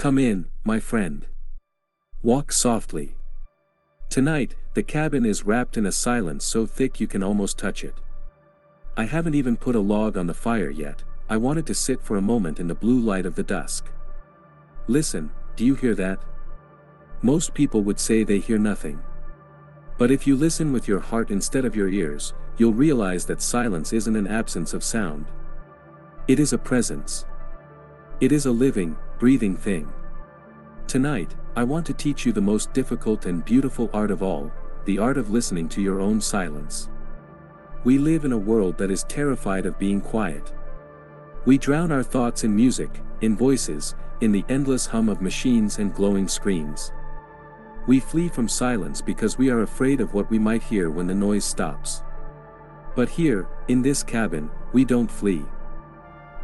Come in, my friend. Walk softly. Tonight, the cabin is wrapped in a silence so thick you can almost touch it. I haven't even put a log on the fire yet. I wanted to sit for a moment in the blue light of the dusk. Listen, do you hear that? Most people would say they hear nothing. But if you listen with your heart instead of your ears, you'll realize that silence isn't an absence of sound. It is a presence. It is a living, breathing thing. Tonight, I want to teach you the most difficult and beautiful art of all, the art of listening to your own silence. We live in a world that is terrified of being quiet. We drown our thoughts in music, in voices, in the endless hum of machines and glowing screens. We flee from silence because we are afraid of what we might hear when the noise stops. But here, in this cabin, we don't flee.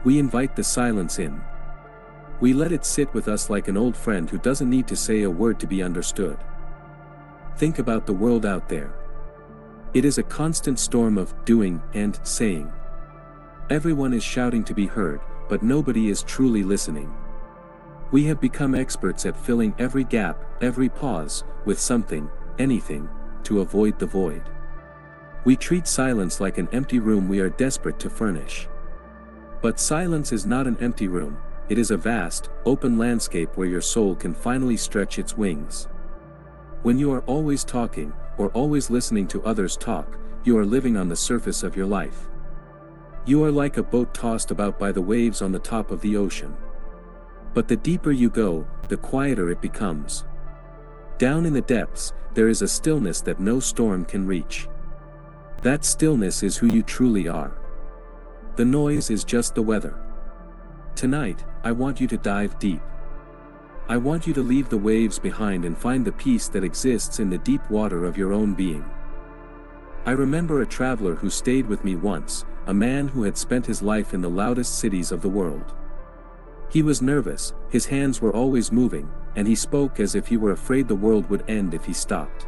We invite the silence in. We let it sit with us like an old friend who doesn't need to say a word to be understood. Think about the world out there. It is a constant storm of doing and saying. Everyone is shouting to be heard, but nobody is truly listening. We have become experts at filling every gap, every pause, with something, anything, to avoid the void. We treat silence like an empty room we are desperate to furnish. But silence is not an empty room, it is a vast, open landscape where your soul can finally stretch its wings. When you are always talking, or always listening to others talk, you are living on the surface of your life. You are like a boat tossed about by the waves on the top of the ocean. But the deeper you go, the quieter it becomes. Down in the depths, there is a stillness that no storm can reach. That stillness is who you truly are. The noise is just the weather. Tonight, I want you to dive deep. I want you to leave the waves behind and find the peace that exists in the deep water of your own being. I remember a traveler who stayed with me once, a man who had spent his life in the loudest cities of the world. He was nervous, his hands were always moving, and he spoke as if he were afraid the world would end if he stopped.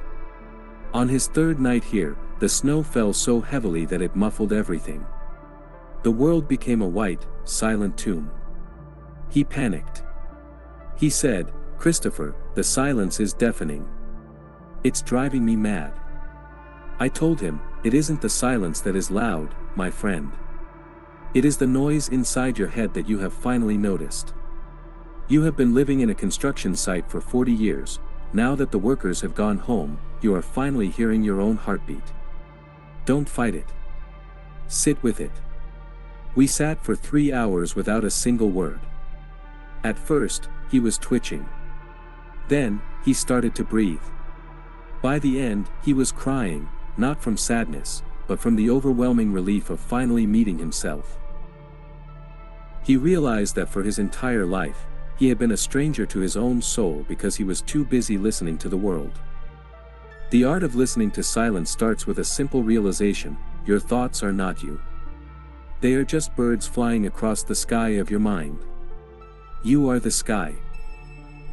On his third night here, the snow fell so heavily that it muffled everything. The world became a white, silent tomb. He panicked. He said, "Christopher, the silence is deafening. It's driving me mad." I told him, "It isn't the silence that is loud, my friend. It is the noise inside your head that you have finally noticed. You have been living in a construction site for 40 years, now that the workers have gone home, you are finally hearing your own heartbeat. Don't fight it. Sit with it." We sat for 3 hours without a single word. At first, he was twitching. Then, he started to breathe. By the end, he was crying, not from sadness, but from the overwhelming relief of finally meeting himself. He realized that for his entire life, he had been a stranger to his own soul because he was too busy listening to the world. The art of listening to silence starts with a simple realization: your thoughts are not you. They are just birds flying across the sky of your mind. You are the sky.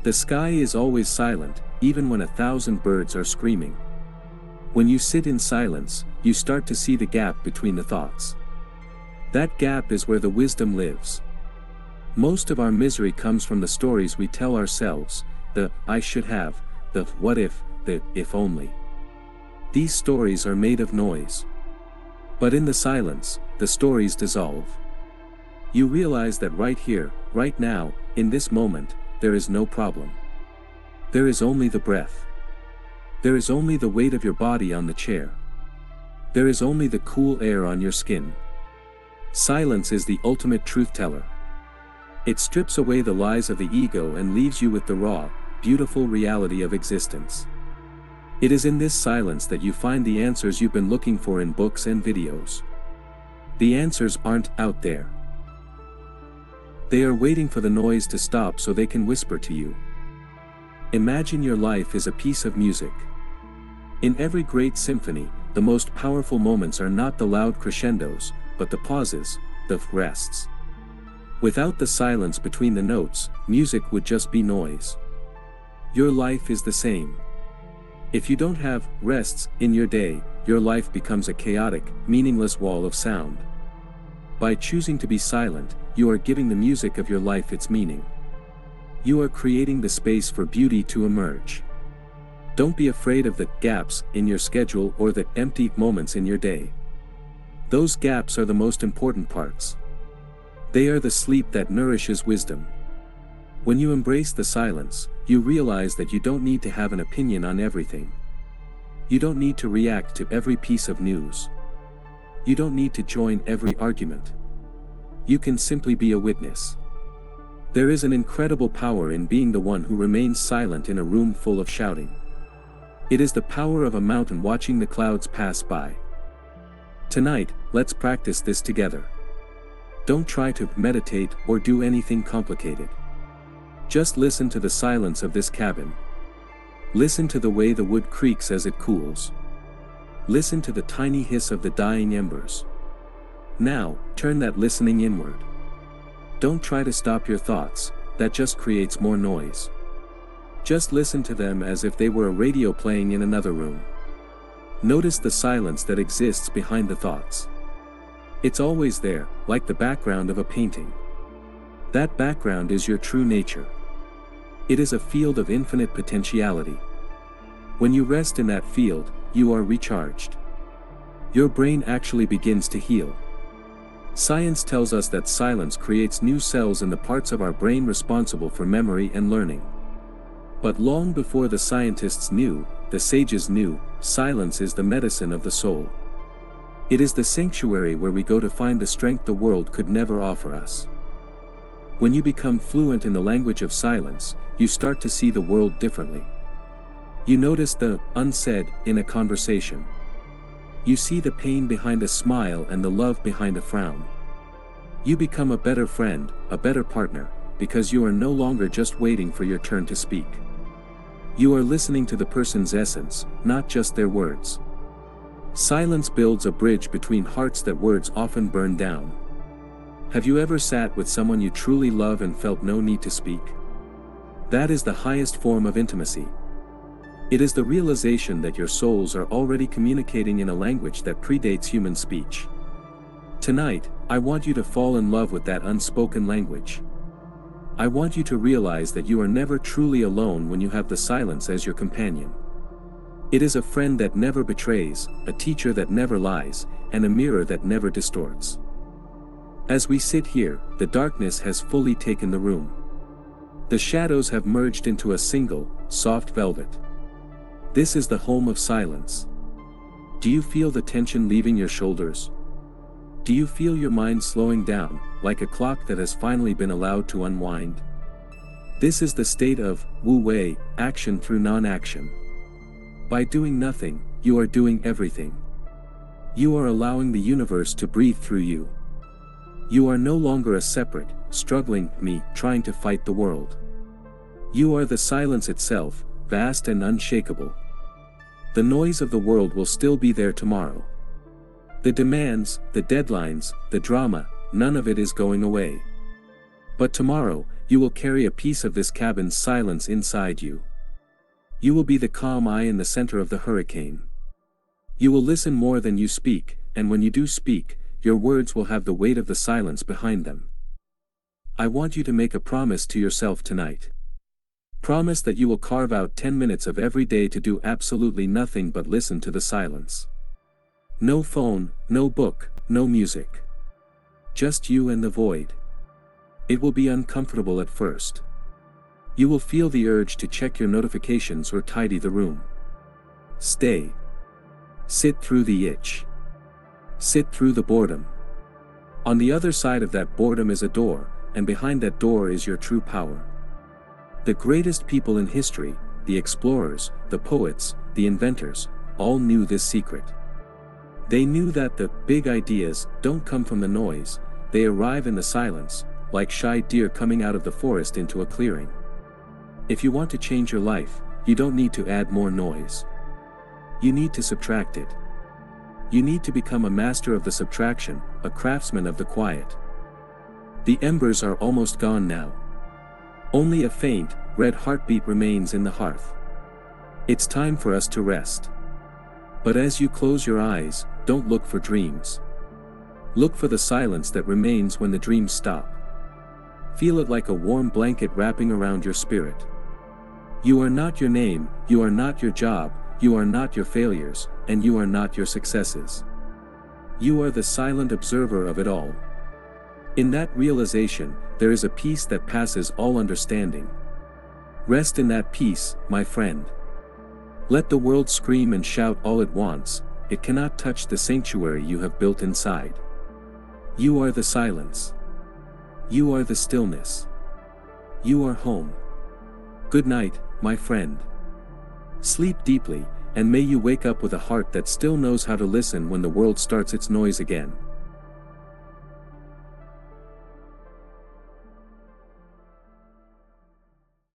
The sky is always silent, even when 1,000 birds are screaming. When you sit in silence, you start to see the gap between the thoughts. That gap is where the wisdom lives. Most of our misery comes from the stories we tell ourselves, the "I should have," the "what if," the "if only." These stories are made of noise. But in the silence, the stories dissolve. You realize that right here, right now, in this moment, there is no problem. There is only the breath. There is only the weight of your body on the chair. There is only the cool air on your skin. Silence is the ultimate truth teller. It strips away the lies of the ego and leaves you with the raw, beautiful reality of existence. It is in this silence that you find the answers you've been looking for in books and videos. The answers aren't out there. They are waiting for the noise to stop so they can whisper to you. Imagine your life is a piece of music. In every great symphony, the most powerful moments are not the loud crescendos, but the pauses, the rests. Without the silence between the notes, music would just be noise. Your life is the same. If you don't have rests in your day, your life becomes a chaotic, meaningless wall of sound. By choosing to be silent, you are giving the music of your life its meaning. You are creating the space for beauty to emerge. Don't be afraid of the gaps in your schedule or the empty moments in your day. Those gaps are the most important parts. They are the sleep that nourishes wisdom. When you embrace the silence, you realize that you don't need to have an opinion on everything. You don't need to react to every piece of news. You don't need to join every argument. You can simply be a witness. There is an incredible power in being the one who remains silent in a room full of shouting. It is the power of a mountain watching the clouds pass by. Tonight, let's practice this together. Don't try to meditate or do anything complicated. Just listen to the silence of this cabin. Listen to the way the wood creaks as it cools. Listen to the tiny hiss of the dying embers. Now, turn that listening inward. Don't try to stop your thoughts, that just creates more noise. Just listen to them as if they were a radio playing in another room. Notice the silence that exists behind the thoughts. It's always there, like the background of a painting. That background is your true nature. It is a field of infinite potentiality. When you rest in that field, you are recharged. Your brain actually begins to heal. Science tells us that silence creates new cells in the parts of our brain responsible for memory and learning. But long before the scientists knew, the sages knew, silence is the medicine of the soul. It is the sanctuary where we go to find the strength the world could never offer us. When you become fluent in the language of silence, you start to see the world differently. You notice the unsaid in a conversation. You see the pain behind a smile and the love behind a frown. You become a better friend, a better partner, because you are no longer just waiting for your turn to speak. You are listening to the person's essence, not just their words. Silence builds a bridge between hearts that words often burn down. Have you ever sat with someone you truly love and felt no need to speak? That is the highest form of intimacy. It is the realization that your souls are already communicating in a language that predates human speech. Tonight, I want you to fall in love with that unspoken language. I want you to realize that you are never truly alone when you have the silence as your companion. It is a friend that never betrays, a teacher that never lies, and a mirror that never distorts. As we sit here, the darkness has fully taken the room. The shadows have merged into a single, soft velvet. This is the home of silence. Do you feel the tension leaving your shoulders? Do you feel your mind slowing down, like a clock that has finally been allowed to unwind? This is the state of Wu Wei, action through non-action. By doing nothing, you are doing everything. You are allowing the universe to breathe through you. You are no longer a separate, struggling me trying to fight the world. You are the silence itself, vast and unshakable. The noise of the world will still be there tomorrow. The demands, the deadlines, the drama, none of it is going away. But tomorrow, you will carry a piece of this cabin's silence inside you. You will be the calm eye in the center of the hurricane. You will listen more than you speak, and when you do speak, your words will have the weight of the silence behind them. I want you to make a promise to yourself tonight. Promise that you will carve out 10 minutes of every day to do absolutely nothing but listen to the silence. No phone, no book, no music. Just you and the void. It will be uncomfortable at first. You will feel the urge to check your notifications or tidy the room. Stay. Sit through the itch. Sit through the boredom. On the other side of that boredom is a door, and behind that door is your true power. The greatest people in history, the explorers, the poets, the inventors, all knew this secret. They knew that the big ideas don't come from the noise, they arrive in the silence, like shy deer coming out of the forest into a clearing. If you want to change your life, you don't need to add more noise. You need to subtract it. You need to become a master of the subtraction, a craftsman of the quiet. The embers are almost gone now. Only a faint, red heartbeat remains in the hearth. It's time for us to rest. But as you close your eyes, don't look for dreams. Look for the silence that remains when the dreams stop. Feel it like a warm blanket wrapping around your spirit. You are not your name, you are not your job, you are not your failures, and you are not your successes. You are the silent observer of it all. In that realization, there is a peace that passes all understanding. Rest in that peace, my friend. Let the world scream and shout all it wants, it cannot touch the sanctuary you have built inside. You are the silence. You are the stillness. You are home. Good night, my friend. Sleep deeply, and may you wake up with a heart that still knows how to listen when the world starts its noise again.